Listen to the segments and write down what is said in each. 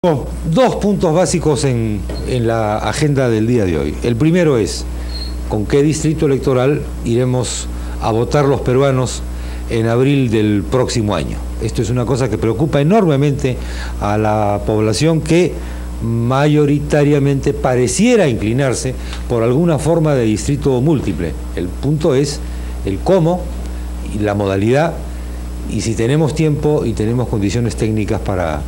Dos puntos básicos en la agenda del día de hoy. El primero es con qué distrito electoral iremos a votar los peruanos en abril del próximo año. Esto es una cosa que preocupa enormemente a la población que mayoritariamente pareciera inclinarse por alguna forma de distrito múltiple. El punto es el cómo y la modalidad y si tenemos tiempo y tenemos condiciones técnicas para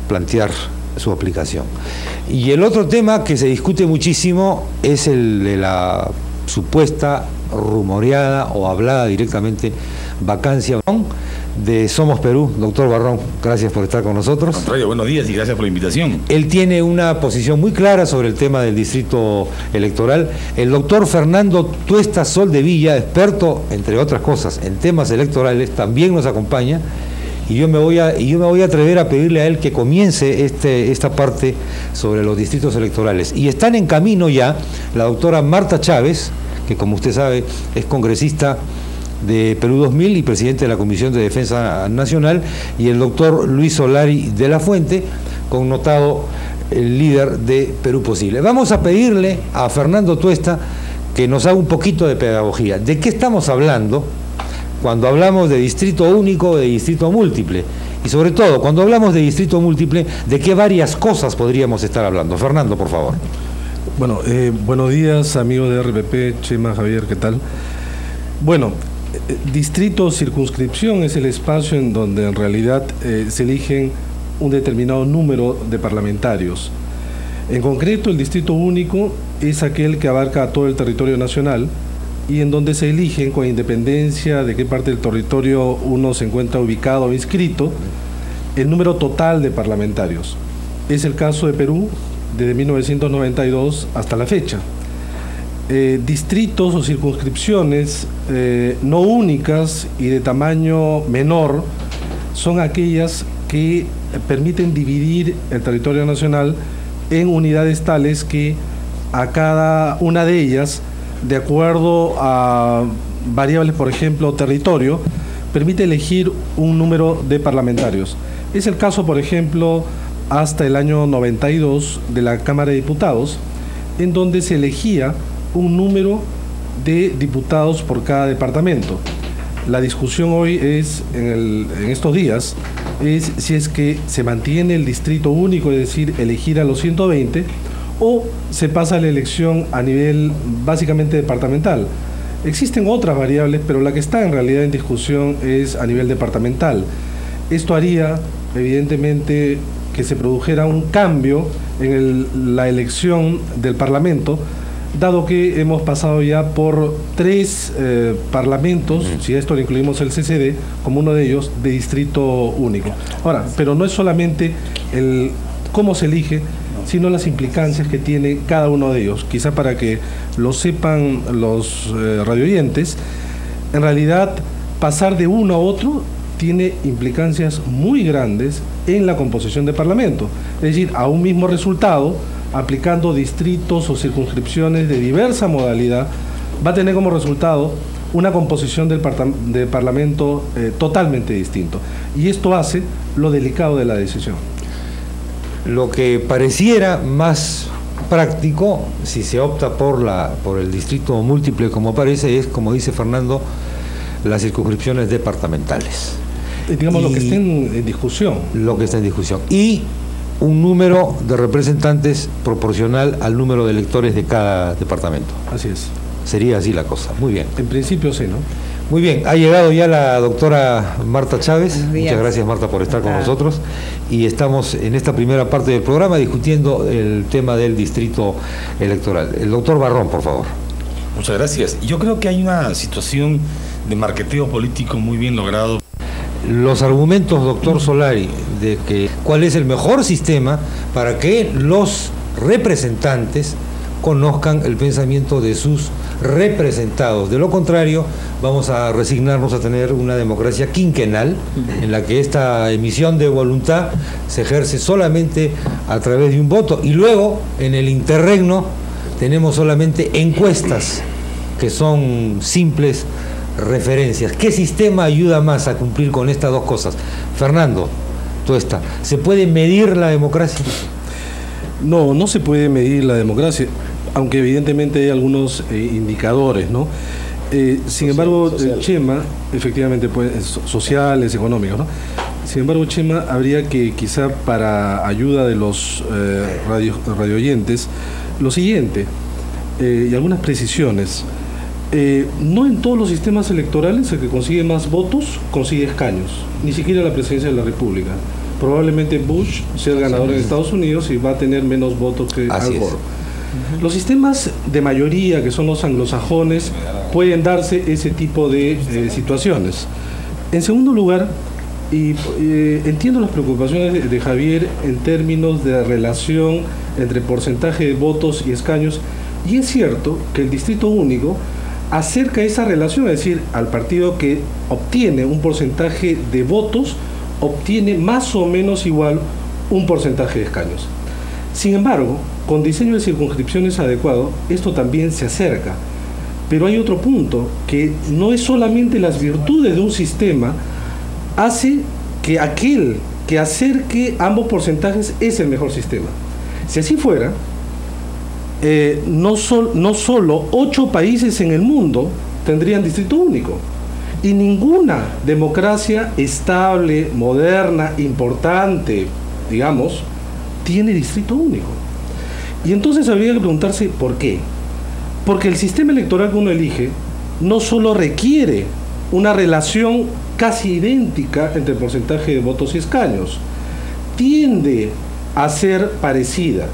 plantear su aplicación. Y el otro tema que se discute muchísimo es el de la supuesta rumoreada o hablada directamente vacancia de Somos Perú. Doctor Barrón, gracias por estar con nosotros. Contrario, buenos días y gracias por la invitación. Él tiene una posición muy clara sobre el tema del distrito electoral. El doctor Fernando Tuesta Soldevilla, experto, entre otras cosas, en temas electorales, también nos acompaña. Y yo me voy a atrever a pedirle a él que comience esta parte sobre los distritos electorales. Y están en camino ya la doctora Marta Chávez, que como usted sabe es congresista de Perú 2000 y presidente de la Comisión de Defensa Nacional, y el doctor Luis Solari de la Fuente, connotado líder de Perú Posible. Vamos a pedirle a Fernando Tuesta que nos haga un poquito de pedagogía. ¿De qué estamos hablando cuando hablamos de distrito único o de distrito múltiple? Y sobre todo, cuando hablamos de distrito múltiple, ¿de qué varias cosas podríamos estar hablando? Fernando, por favor. Bueno, buenos días, amigos de RPP, Chema, Javier, ¿qué tal? Bueno, distrito o circunscripción es el espacio en donde en realidad se eligen un determinado número de parlamentarios. En concreto, el distrito único es aquel que abarca a todo el territorio nacional y en donde se eligen, con independencia de qué parte del territorio uno se encuentra ubicado o inscrito, el número total de parlamentarios. Es el caso de Perú desde 1992 hasta la fecha. Distritos o circunscripciones no únicas y de tamaño menor son aquellas que permiten dividir el territorio nacional en unidades tales que a cada una de ellas, de acuerdo a variables, por ejemplo, territorio, permite elegir un número de parlamentarios. Es el caso, por ejemplo, hasta el año 92 de la Cámara de Diputados, en donde se elegía un número de diputados por cada departamento. La discusión hoy es, en estos días, es si es que se mantiene el distrito único, es decir, elegir a los 120, o se pasa a la elección a nivel básicamente departamental. Existen otras variables, pero la que está en realidad en discusión es a nivel departamental. Esto haría, evidentemente, que se produjera un cambio en la elección del Parlamento, dado que hemos pasado ya por 3 parlamentos, si a esto le incluimos el CCD, como uno de ellos, de distrito único. Ahora, pero no es solamente el cómo se elige, sino las implicancias que tiene cada uno de ellos. Quizá para que lo sepan los radioyentes, en realidad pasar de uno a otro tiene implicancias muy grandes en la composición del Parlamento. Es decir, a un mismo resultado, aplicando distritos o circunscripciones de diversa modalidad, va a tener como resultado una composición del Parlamento totalmente distinto. Y esto hace lo delicado de la decisión. Lo que pareciera más práctico, si se opta por el distrito múltiple como parece, es, como dice Fernando, las circunscripciones departamentales. Digamos, lo que está en discusión. Lo que está en discusión. Y un número de representantes proporcional al número de electores de cada departamento. Así es. Sería así la cosa. Muy bien. En principio sí, ¿no? Muy bien. Ha llegado ya la doctora Marta Chávez. Muchas gracias, Marta, por estar con nosotros. Y estamos en esta primera parte del programa discutiendo el tema del distrito electoral. El doctor Barrón, por favor. Muchas gracias. Yo creo que hay una situación de marqueteo político muy bien logrado. Los argumentos, doctor Solari, de que cuál es el mejor sistema para que los representantes conozcan el pensamiento de sus representados. De lo contrario, vamos a resignarnos a tener una democracia quinquenal en la que esta emisión de voluntad se ejerce solamente a través de un voto y luego en el interregno tenemos solamente encuestas que son simples referencias. ¿Qué sistema ayuda más a cumplir con estas dos cosas? Fernando, Tuesta, ¿se puede medir la democracia? No, no se puede medir la democracia, aunque evidentemente hay algunos indicadores, ¿no? Sin embargo, Chema, efectivamente, pues, sociales, económicos, ¿no? Sin embargo, Chema, habría que quizá para ayuda de los radioyentes, lo siguiente, y algunas precisiones. No en todos los sistemas electorales el que consigue más votos consigue escaños, ni siquiera la presidencia de la República. Probablemente Bush sea el ganador en Estados Unidos y va a tener menos votos que Al Gore. Los sistemas de mayoría, que son los anglosajones, pueden darse ese tipo de situaciones. En segundo lugar, entiendo las preocupaciones de Javier en términos de relación entre porcentaje de votos y escaños, y es cierto que el distrito único acerca esa relación, es decir, al partido que obtiene un porcentaje de votos, obtiene más o menos igual un porcentaje de escaños. Sin embargo, con diseño de circunscripciones adecuado, esto también se acerca. Pero hay otro punto, que no es solamente las virtudes de un sistema, hace que aquel que acerque ambos porcentajes es el mejor sistema. Si así fuera, no solo 8 países en el mundo tendrían distrito único, y ninguna democracia estable, moderna, importante, digamos, tiene distrito único. Y entonces habría que preguntarse ¿por qué? Porque el sistema electoral que uno elige no solo requiere una relación casi idéntica entre el porcentaje de votos y escaños, tiende a ser parecida,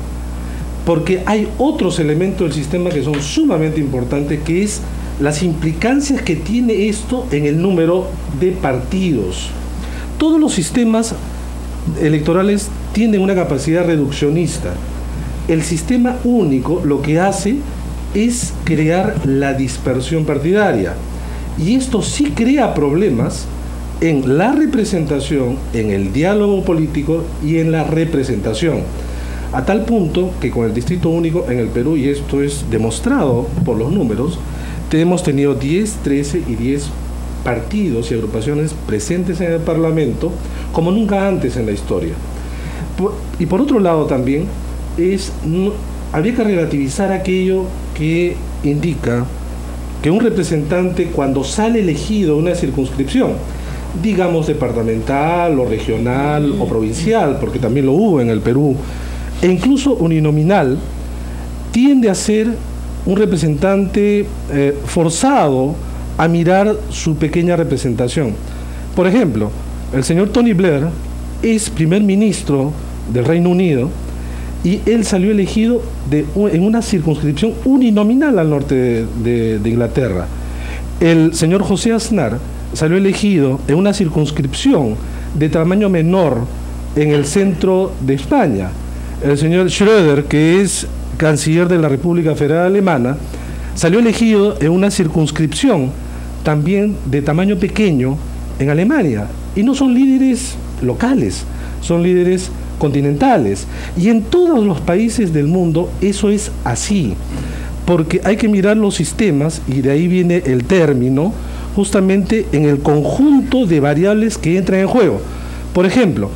porque hay otros elementos del sistema que son sumamente importantes, que es las implicancias que tiene esto en el número de partidos. Todos los sistemas electorales tienen una capacidad reduccionista. El sistema único lo que hace es crear la dispersión partidaria, y esto sí crea problemas en la representación, en el diálogo político y en la representación, a tal punto que con el distrito único en el Perú, y esto es demostrado por los números, hemos tenido 10, 13 y 10 partidos y agrupaciones presentes en el Parlamento como nunca antes en la historia. Y por otro lado también habría que relativizar aquello que indica que un representante, cuando sale elegido en una circunscripción, digamos departamental o regional o provincial, porque también lo hubo en el Perú, e incluso uninominal, tiende a ser un representante forzado a mirar su pequeña representación. Por ejemplo, el señor Tony Blair es primer ministro del Reino Unido, y él salió elegido en una circunscripción uninominal al norte de Inglaterra. El señor José Aznar salió elegido en una circunscripción de tamaño menor en el centro de España. El señor Schröder, que es canciller de la República Federal Alemana, salió elegido en una circunscripción también de tamaño pequeño en Alemania. Y no son líderes locales, son líderes continentales, y en todos los países del mundo eso es así, porque hay que mirar los sistemas, y de ahí viene el término, justamente en el conjunto de variables que entran en juego. Por ejemplo,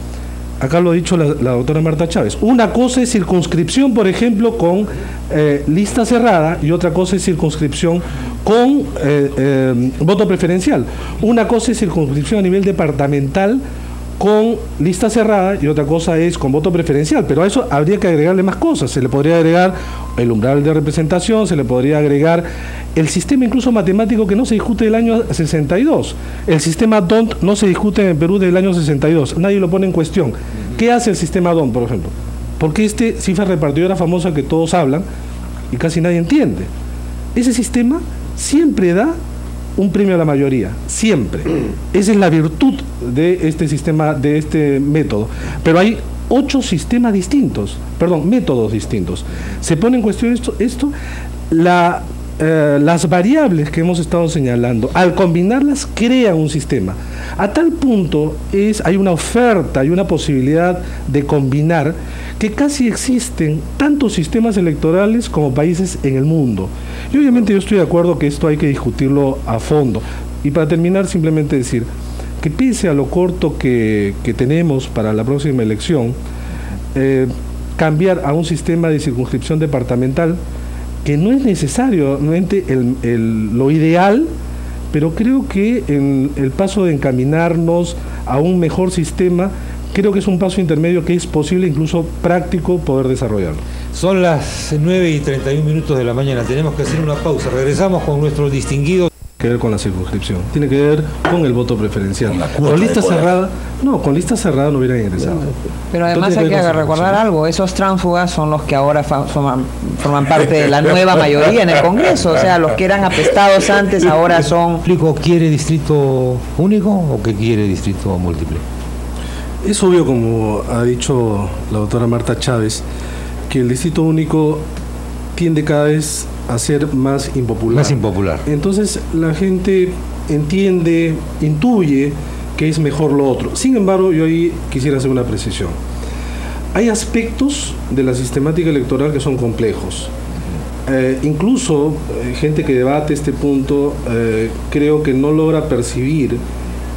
acá lo ha dicho la doctora Marta Chávez, una cosa es circunscripción, por ejemplo, con lista cerrada, y otra cosa es circunscripción con voto preferencial. Una cosa es circunscripción a nivel departamental con lista cerrada, y otra cosa es con voto preferencial, pero a eso habría que agregarle más cosas. Se le podría agregar el umbral de representación, se le podría agregar el sistema incluso matemático, que no se discute del año 62. El sistema DONT no se discute en Perú del año 62, nadie lo pone en cuestión. ¿Qué hace el sistema DONT, por ejemplo? Porque cifra repartidora famosa que todos hablan y casi nadie entiende. Ese sistema siempre da un premio a la mayoría, siempre. Esa es la virtud de este sistema, de este método. Pero hay 8 sistemas distintos, métodos distintos. Se pone en cuestión las variables que hemos estado señalando, al combinarlas crean un sistema. A tal punto hay una oferta, hay una posibilidad de combinar, que casi existen tantos sistemas electorales como países en el mundo. Y obviamente yo estoy de acuerdo que esto hay que discutirlo a fondo. Y para terminar, simplemente decir que pese a lo corto que tenemos para la próxima elección, cambiar a un sistema de circunscripción departamental, que no es necesario, realmente lo ideal, pero creo que en el paso de encaminarnos a un mejor sistema, creo que es un paso intermedio que es posible, incluso práctico, poder desarrollarlo. Son las 9:31 de la mañana, tenemos que hacer una pausa. Regresamos con nuestro distinguido. Que ver con la circunscripción, tiene que ver con el voto preferencial. Con lista cerrada, con lista cerrada no hubieran ingresado. Pero además hay que recordar algo, esos tránsfugas son los que ahora forman parte de la nueva mayoría en el Congreso, o sea, los que eran apestados antes ahora son... ¿Quiere distrito único o que quiere distrito múltiple? Es obvio, como ha dicho la doctora Marta Chávez, que el distrito único tiende cada vez a ser más impopular. Más impopular. Entonces la gente entiende, intuye que es mejor lo otro. Sin embargo, yo ahí quisiera hacer una precisión. Hay aspectos de la sistemática electoral que son complejos. Incluso gente que debate este punto creo que no logra percibir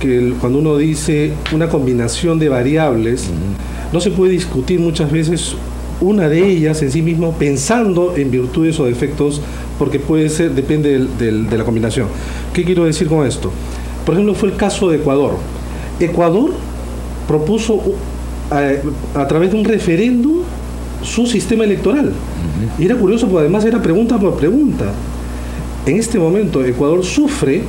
que cuando uno dice una combinación de variables, no se puede discutir muchas veces una de ellas en sí mismo pensando en virtudes o defectos, porque puede ser, depende de la combinación. ¿Qué quiero decir con esto? Por ejemplo, fue el caso de Ecuador. Ecuador propuso a través de un referéndum su sistema electoral. Y era curioso, porque además era pregunta por pregunta. En este momento Ecuador sufre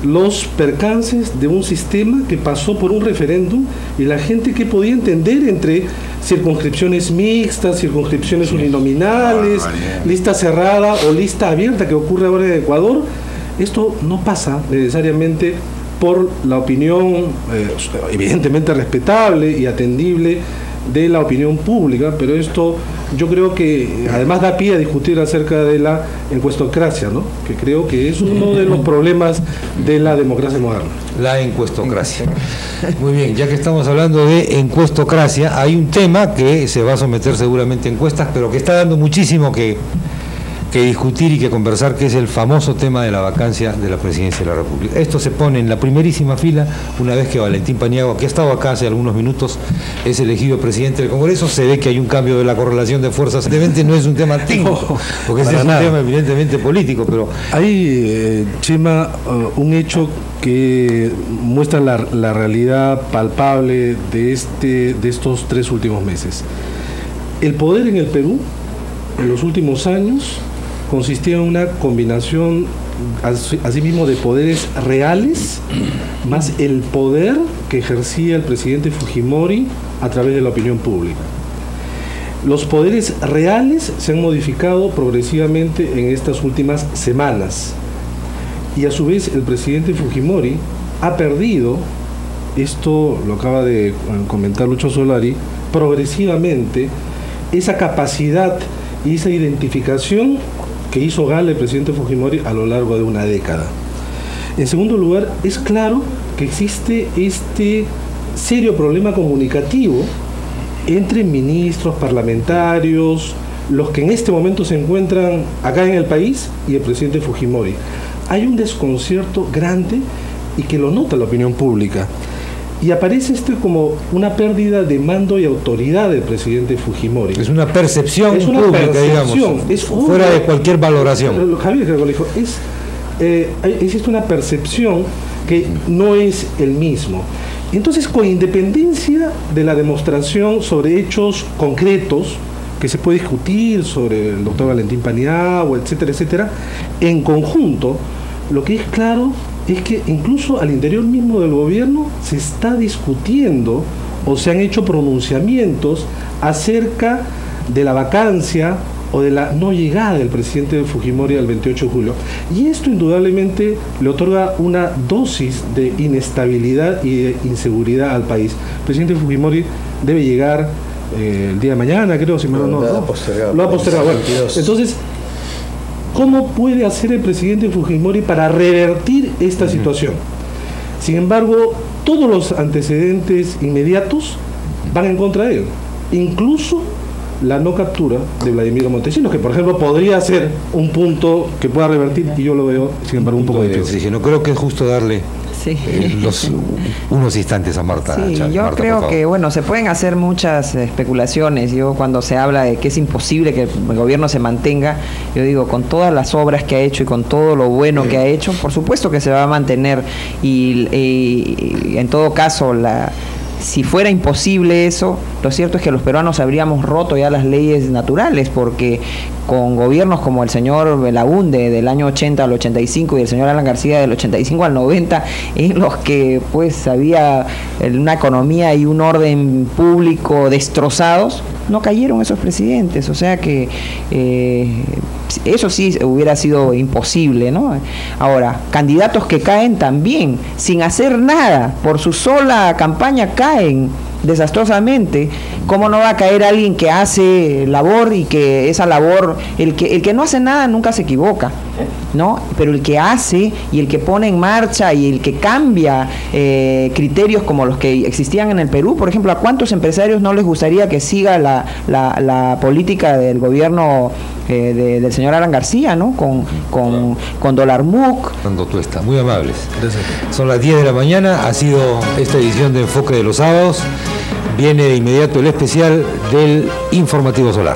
los percances de un sistema que pasó por un referéndum, y la gente que podía entender entre circunscripciones mixtas, circunscripciones uninominales, lista cerrada o lista abierta, que ocurre ahora en Ecuador. Esto no pasa necesariamente por la opinión evidentemente respetable y atendible de la opinión pública, pero esto yo creo que además da pie a discutir acerca de la encuestocracia, ¿no? Que creo que es uno de los problemas de la democracia moderna. La encuestocracia. Muy bien, ya que estamos hablando de encuestocracia, hay un tema que se va a someter seguramente a encuestas, pero que está dando muchísimo que discutir y que conversar, que es el famoso tema de la vacancia de la presidencia de la República. Esto se pone en la primerísima fila una vez que Valentín Paniagua, que ha estado acá hace algunos minutos, es elegido presidente del Congreso. Se ve que hay un cambio de la correlación de fuerzas. Evidentemente no es un tema técnico, porque ese es un tema evidentemente político, pero... Hay, Chema, un hecho que muestra la realidad palpable de estos 3 últimos meses. El poder en el Perú, en los últimos años, consistía en una combinación asimismo de poderes reales más el poder que ejercía el presidente Fujimori a través de la opinión pública. Los poderes reales se han modificado progresivamente en estas últimas semanas, y a su vez el presidente Fujimori ha perdido, esto lo acaba de comentar Lucho Solari, progresivamente esa capacidad y esa identificación que hizo gala el presidente Fujimori a lo largo de una década. En segundo lugar, es claro que existe este serio problema comunicativo entre ministros, parlamentarios, los que en este momento se encuentran acá en el país, y el presidente Fujimori. Hay un desconcierto grande y que lo nota la opinión pública. Y aparece esto como una pérdida de mando y autoridad del presidente Fujimori. Es una percepción pública, digamos, fuera de cualquier valoración. Javier, que lo dijo, existe una percepción que no es el mismo. Entonces, con independencia de la demostración sobre hechos concretos, que se puede discutir sobre el doctor Valentín Paniagua, etcétera, etcétera, en conjunto, lo que es claro es que incluso al interior mismo del gobierno se está discutiendo o se han hecho pronunciamientos acerca de la vacancia o de la no llegada del presidente Fujimori al 28 de julio. Y esto indudablemente le otorga una dosis de inestabilidad y de inseguridad al país. El presidente Fujimori debe llegar el día de mañana, creo, si no, lo ha postergado. Bueno, entonces, ¿cómo puede hacer el presidente Fujimori para revertir esta situación? Sin embargo, todos los antecedentes inmediatos van en contra de él. Incluso la no captura de Vladimiro Montesinos, que por ejemplo podría ser un punto que pueda revertir, y yo lo veo, sin embargo, un poco difícil. No creo que es justo darle Sí. Unos instantes a Marta. Sí, Chávez. yo Marta, creo que, bueno, se pueden hacer muchas especulaciones. Yo cuando se habla de que es imposible que el gobierno se mantenga, yo digo, con todas las obras que ha hecho y con todo lo bueno que ha hecho, por supuesto que se va a mantener y en todo caso, si fuera imposible eso, lo cierto es que los peruanos habríamos roto ya las leyes naturales, porque con gobiernos como el señor Belaúnde del año 80 al 85 y el señor Alan García del 85 al 90, en los que pues había una economía y un orden público destrozados, no cayeron esos presidentes, o sea que eso sí hubiera sido imposible, ¿no? Ahora, candidatos que caen también, sin hacer nada, por su sola campaña caen desastrosamente. ¿Cómo no va a caer alguien que hace labor y que esa labor, el que no hace nada nunca se equivoca, ¿no? Pero el que hace y el que pone en marcha y el que cambia criterios como los que existían en el Perú, por ejemplo, ¿a cuántos empresarios no les gustaría que siga la política del gobierno del señor Alan García, ¿no? Con Dólar MUC. Tuesta, muy amables. Son las 10 de la mañana, ha sido esta edición de Enfoque de los Sábados. Viene de inmediato el especial del Informativo Solar.